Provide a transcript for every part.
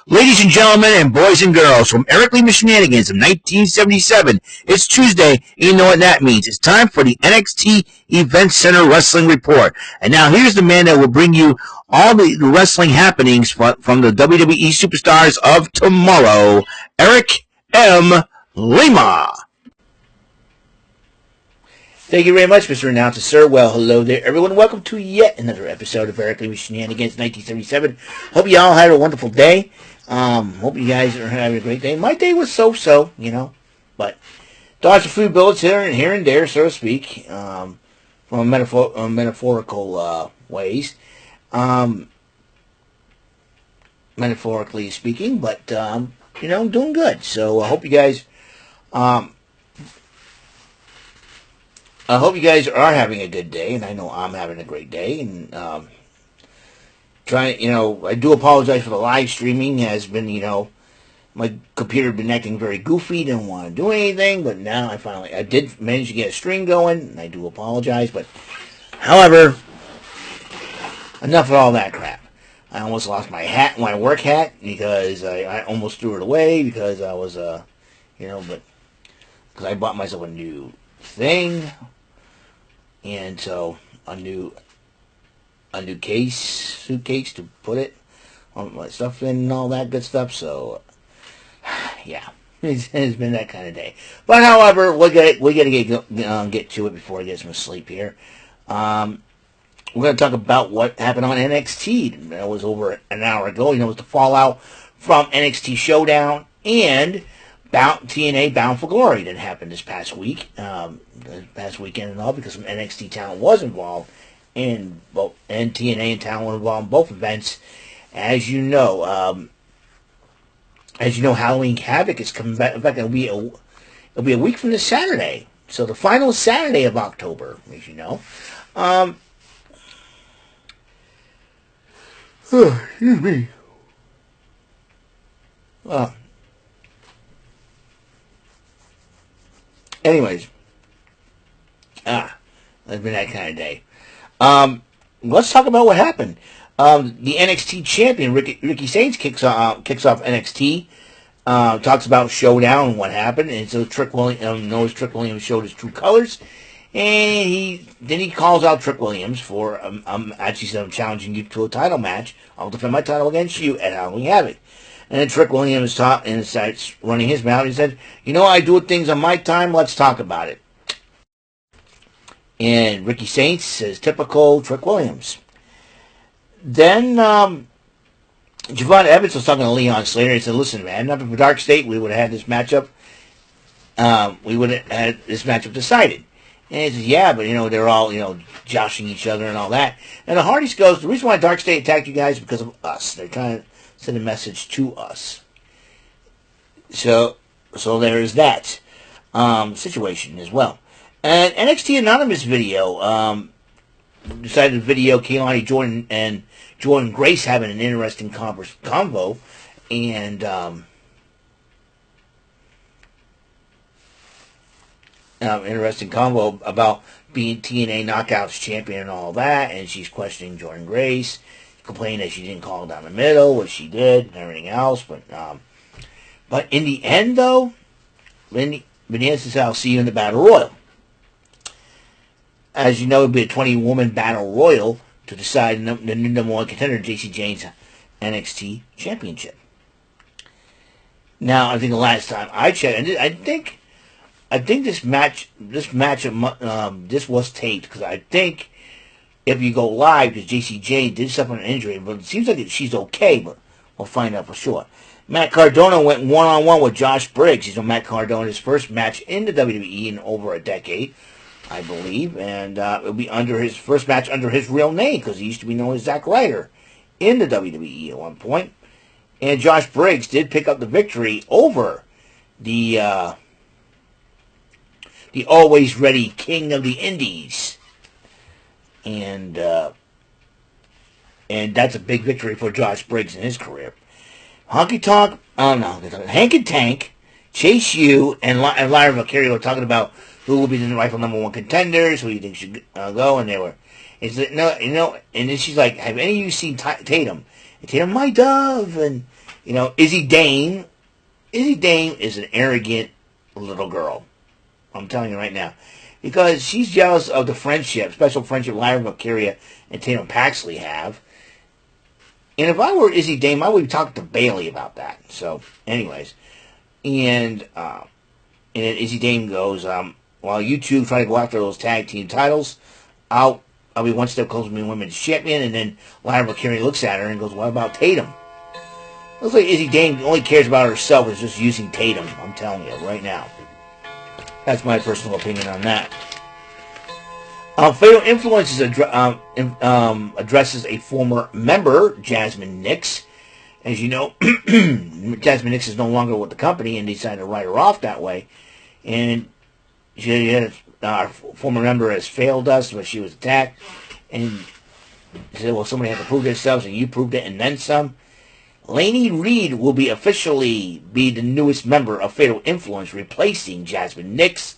Ladies and gentlemen and boys and girls, from Lima Shenanigans of 1977, it's Tuesday, and you know what that means. It's time for the NXT Event Center Wrestling Report. And now here's the man that will bring you all the wrestling happenings from the WWE Superstars of tomorrow, Eric M. Lima. Thank you very much, Mr. Announcer, sir. Well, hello there, everyone. Welcome to yet another episode of Lima Shenanigans 1977. Hope you all had a wonderful day. Hope you guys are having a great day. My day was so-so, but dodged a few bullets here and there, so to speak, from metaphorical ways. Metaphorically speaking, but, doing good. So I hope you guys, are having a good day, and I know I'm having a great day, and, I do apologize for the live streaming. Has been, my computer had been acting very goofy, didn't want to do anything, but now I did manage to get a stream going, and I do apologize, but, however, enough of all that crap. I almost lost my work hat, because I almost threw it away, because I was, because I bought myself a new thing, and so a new suitcase to put it on my stuff in and all that good stuff. So yeah, it's been that kind of day. But however, we gotta get to it before I get some sleep here. We're gonna talk about what happened on NXT. That was over an hour ago. It was the fallout from NXT Showdown and TNA Bound for Glory that happened this past week, this past weekend and all, because some NXT talent was involved in both, and TNA and talent were involved in both events. As you know, Halloween Havoc is coming back. In fact, it'll be a week from this Saturday, so the final Saturday of October, as you know. Excuse me. Anyways, it's been that kind of day. Let's talk about what happened. The NXT champion, Ricky Saints, kicks off NXT, talks about Showdown and what happened, and so Trick Williams showed his true colors, and he calls out Trick Williams for, actually said, I'm challenging you to a title match. I'll defend my title against you at Halloween Havoc. And then Trick Williams talked and starts running his mouth. He said, I do things on my time. Let's talk about it. And Ricky Saints says, typical Trick Williams. Then Javon Evans was talking to Leon Slater. He said, listen, man, not for Dark State, we would have had this matchup. We would have had this matchup decided. And he says, yeah, but, they're all, joshing each other and all that. And the Hardys goes, the reason why Dark State attacked you guys is because of us. They're trying to send a message to us. So there is that situation as well. And NXT Anonymous video decided to video Keilani Jordan and Jordan Grace having an interesting convo, and interesting convo about being TNA Knockouts champion and all that, and she's questioning Jordan Grace, complaining that she didn't call it down the middle, which she did, and everything else. But in the end, though, Vanessa says, I'll see you in the Battle Royal. As you know, it'll be a 20-woman Battle Royal to decide the new number one contender, JC Jane's NXT Championship. Now, I think the last time I checked, I think this was taped, because I think if you go live, because JC Jane did suffer an injury, but it seems like she's okay, but we'll find out for sure. Matt Cardona went one-on-one with Josh Briggs. He's on Matt Cardona's first match in the WWE in over a decade, I believe, and it'll be his first match under his real name, because he used to be known as Zack Ryder in the WWE at one point. And Josh Briggs did pick up the victory over the always ready King of the Indies. And that's a big victory for Josh Briggs in his career. Hank and Tank, Chase U, and Lyra Valkyria were talking about who will be the rightful number one contenders, who you think should go, and they were. It's like, and then she's like, have any of you seen Tatum? And Tatum, my dove, and Izzy Dane is an arrogant little girl. I'm telling you right now. Because she's jealous of the special friendship Lyra Valkyria and Tatum Paxley have. And if I were Izzy Dane, I would talk to Bailey about that. So, anyways. And then Izzy Dane goes, while you two try to go after those tag team titles, I'll be one step closer to being women's champion. And then Lyra Valkyria looks at her and goes, what about Tatum? Looks like Izzy Dane only cares about herself, is just using Tatum. I'm telling you right now. That's my personal opinion on that. Fatal Influence addresses a former member, Jasmine Nix. As you know, Jasmine Nix is no longer with the company and decided to write her off that way. And she had a former member has failed us, but she was attacked. And she said, well, somebody had to prove themselves, and you proved it, and then some. Lainey Reed will officially be the newest member of Fatal Influence, replacing Jasmine Nix,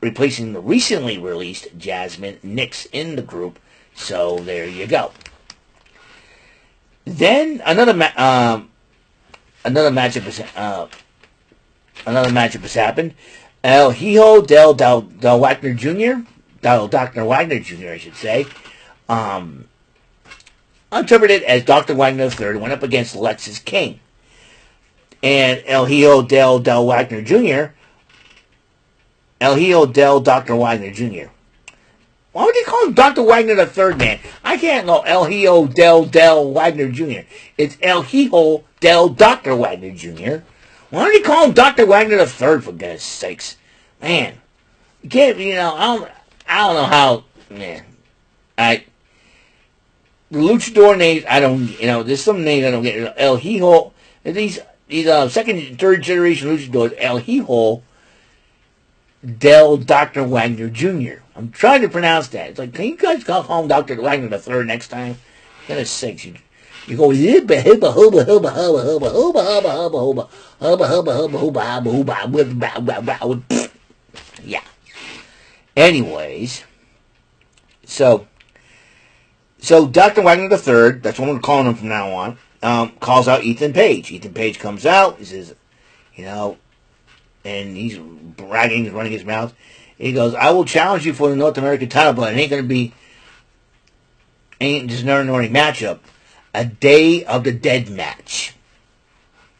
replacing the recently released Jasmine Nix in the group. So there you go. Then another matchup has happened. El Hijo del Wagner Jr., Dr. Wagner Jr., I should say, interpreted as Dr. Wagner III, went up against Lexis King. And El Hijo del Wagner Jr., El Hijo del Dr. Wagner Jr. Why would they call him Dr. Wagner III, man? I can't know El Hijo del Wagner Jr. It's El Hijo del Dr. Wagner Jr. Why don't they call him Dr. Wagner III, for God's sakes? Man, you can't, I don't know how, man. The luchador names, I don't, there's some names I don't get. El Hijo, these second and third generation luchadors, El Hijo del Dr. Wagner Jr. I'm trying to pronounce that. It's like, can you guys call him Dr. Wagner the third next time? For goodness sakes, you go hibba hibba hubba hubba hubba hubba hubba hubba hubba hubba hubba hubba hubba hubba hubba. Yeah. Anyways, so Dr. Wagner the third, that's what we're calling him from now on, calls out Ethan Page. Ethan Page comes out. He says, and he's bragging, he's running his mouth. He goes, I will challenge you for the North American title, but it ain't just an ordinary matchup. A Day of the Dead match.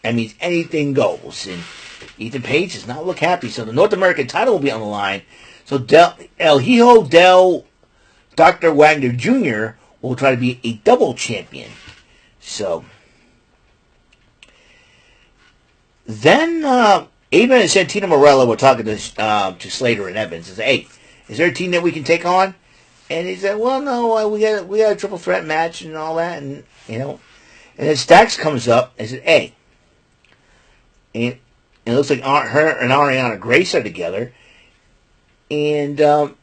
That means anything goes. And Ethan Page does not look happy. So the North American title will be on the line. So El Hijo del Dr. Wagner Jr. will try to be a double champion. So then Ava and Santino Marella were talking to Slater and Evans and said, hey, is there a team that we can take on? And he said, well, no, we got a triple threat match and all that. And, and then Stax comes up and says, hey, and it looks like her and Ariana Grace are together. And then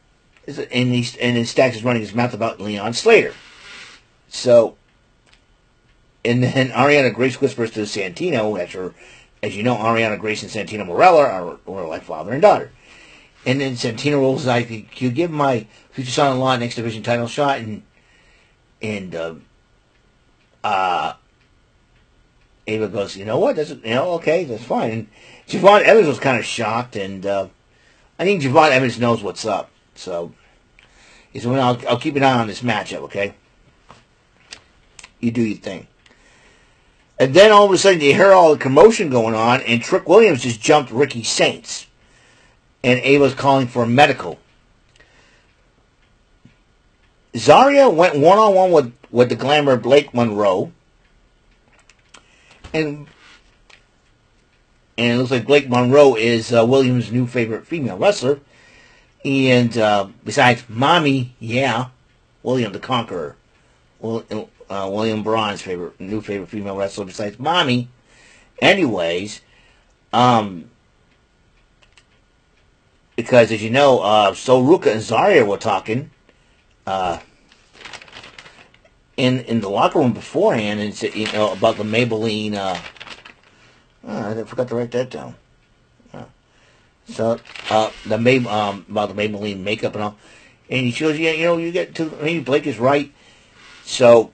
Stax is running his mouth about Leon Slater. So, and then Ariana Grace whispers to Santino, as you know, Ariana Grace and Santino Marella are like father and daughter. And then Santino rolls his eyes, can you give my future son-in-law an X Division title shot? And Ava goes, you know what? Okay, that's fine. And Javon Evans was kind of shocked, and I think Javon Evans knows what's up. So he said, well, I'll keep an eye on this matchup, okay? You do your thing. And then all of a sudden you hear all the commotion going on, and Trick Williams just jumped Ricky Saints. And Ava's calling for a medical. Zarya went one-on-one with the Glamour Blake Monroe. And it looks like Blake Monroe is Williams' new favorite female wrestler. And besides Mommy, William the Conqueror. William Braun's new favorite female wrestler besides Mommy. Anyways, because as you know, Ruka and Zarya were talking in the locker room beforehand, and said, about the Maybelline. I forgot to write that down. So about the Maybelline makeup and all, and she goes, you get to. Maybe Blake is right. So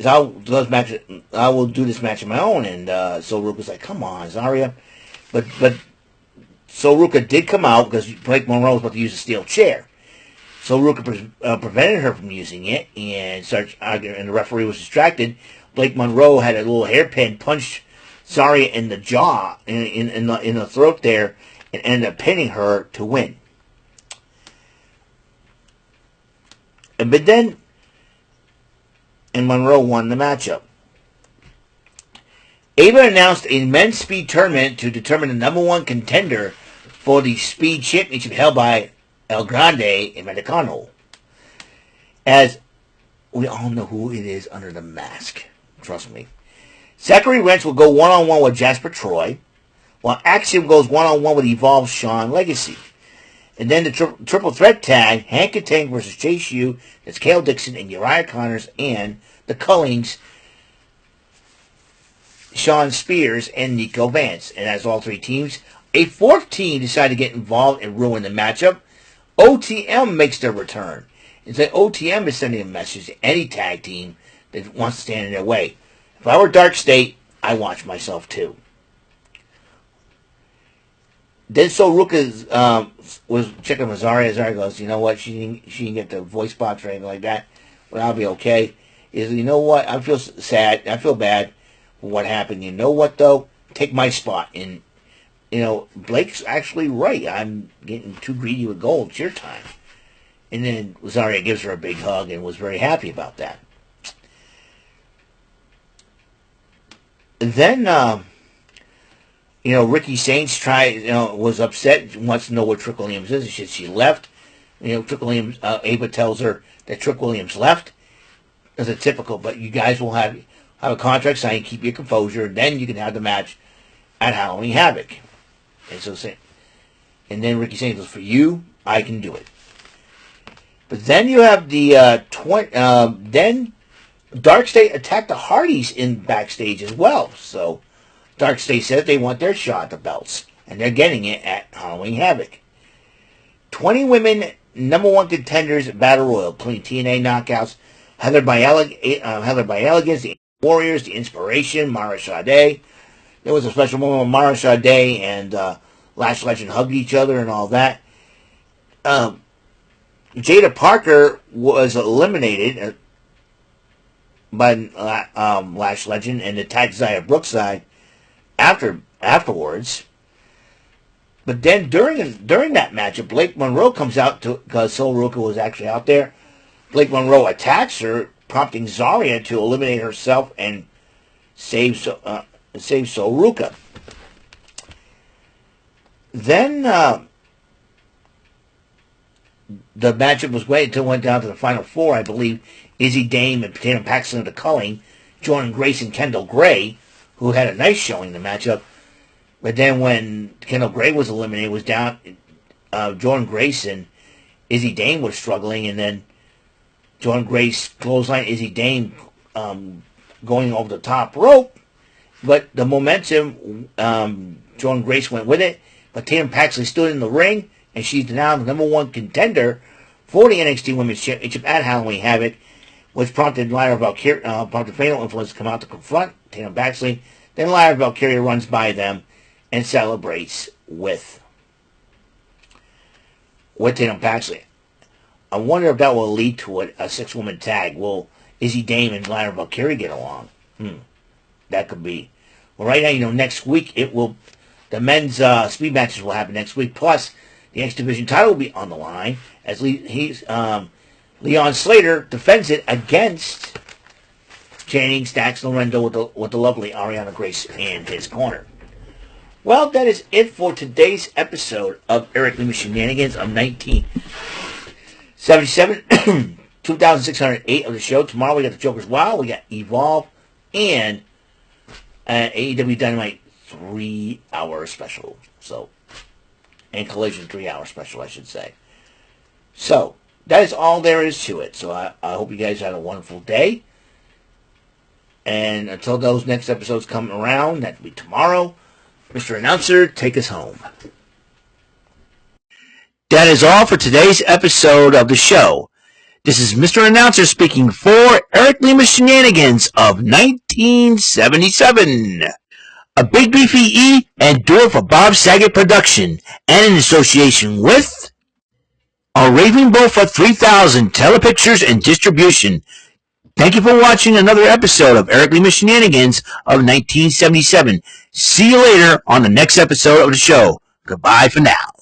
I will do this match on my own. And Sol Ruka's like, come on, Zarya. But Sol Ruka did come out because Blake Monroe was about to use a steel chair. Sol Ruka prevented her from using it and started arguing, and the referee was distracted. Blake Monroe had a little hairpin punch Zarya in the jaw, in the throat there, and ended up pinning her to win. But then, and Monroe won the matchup. Ava announced a men's speed tournament to determine the number one contender for the speed championship held by El Grande and Mexicano. As we all know who it is under the mask. Trust me. Zachary Wentz will go one-on-one with Jasper Troy, while Axiom goes one-on-one with Evolve Sean Legacy. And then the triple threat tag, Hank Katang versus Chase U, that's Cale Dixon and Uriah Connors, and the Cullings, Sean Spears and Nico Vance. And that's all three teams. A fourth team decided to get involved and ruin the matchup. OTM makes their return. And so OTM is sending a message to any tag team that wants to stand in their way. If I were Dark State, I watch myself too. Then Sol Ruka was checking with Zarya. Zarya goes, you know what? She didn't get the voice box or anything like that. But I'll be okay. You know what? I feel sad. I feel bad for what happened. You know what, though? Take my spot. And, Blake's actually right. I'm getting too greedy with gold. It's your time. And then Zarya gives her a big hug and was very happy about that. Then, Ricky Saints was upset, wants to know where Trick Williams is. She left. Trick Williams, Ava tells her that Trick Williams left. That's a typical, but you guys will have a contract signed, keep your composure, and then you can have the match at Halloween Havoc. And then Ricky Saints goes, for you, I can do it. But then you have then Dark State attacked the Hardys in backstage as well. So Dark State says they want their shot at the belts, and they're getting it at Halloween Havoc. 20 women number one contenders Battle Royal, including TNA knockouts, Heather by Elegance, the Warriors, the Inspiration, Mara Sade. There was a special moment when Mara Sade and Lash Legend hugged each other and all that. Jada Parker was eliminated by Lash Legend and attacked Zaya Brookside afterwards. But then during that matchup, Blake Monroe comes out because Sol Ruka was actually out there. Blake Monroe attacks her, prompting Zarya to eliminate herself and save Sol Ruka. Then the matchup was waited until it went down to the final four, I believe. Izzy Dame and Tatum Paxton of the Culling, Jordan Grace and Kendall Gray, who had a nice showing in the matchup. But then when Kendall Gray was eliminated, it was down Jordan Grace and Izzy Dame was struggling, and then Jordan Grace clothesline Izzy Dame going over the top rope. But the momentum, Jordan Grace went with it. But Tatum Paxley stood in the ring, and she's now the number one contender for the NXT Women's Championship at Halloween Havoc, which prompted Lyra Valkyria, prompted Fatal Influence to come out to confront Tatum Paxley. Then Lyra Valkyria runs by them and celebrates with Tatum Paxley. I wonder if that will lead to a six-woman tag. Will Izzy Dame and Lyra Valkyria get along? That could be. Well, right now, next week the men's speed matches will happen next week. Plus, the X Division title will be on the line as Leon Slater defends it against Channing Stacks Lorenzo with the lovely Ariana Grace in his corner. Well, that is it for today's episode of Eric Lima Shenanigans of 1977, 2608 of the show. Tomorrow we got the Joker's Wild, we got Evolve, and AEW Dynamite 3-hour special. And Collision 3-hour special, I should say. So, that is all there is to it. So I hope you guys had a wonderful day. And until those next episodes come around, that will be tomorrow, Mr. Announcer, take us home. That is all for today's episode of the show. This is Mr. Announcer speaking for Eric Lima Shenanigans of 1977. A Big Beefy E and do it for Bob Saget production, and in association with a Raving Bull for 3000 Telepictures and Distribution. Thank you for watching another episode of Eric Lima Shenanigans of 1977. See you later on the next episode of the show. Goodbye for now.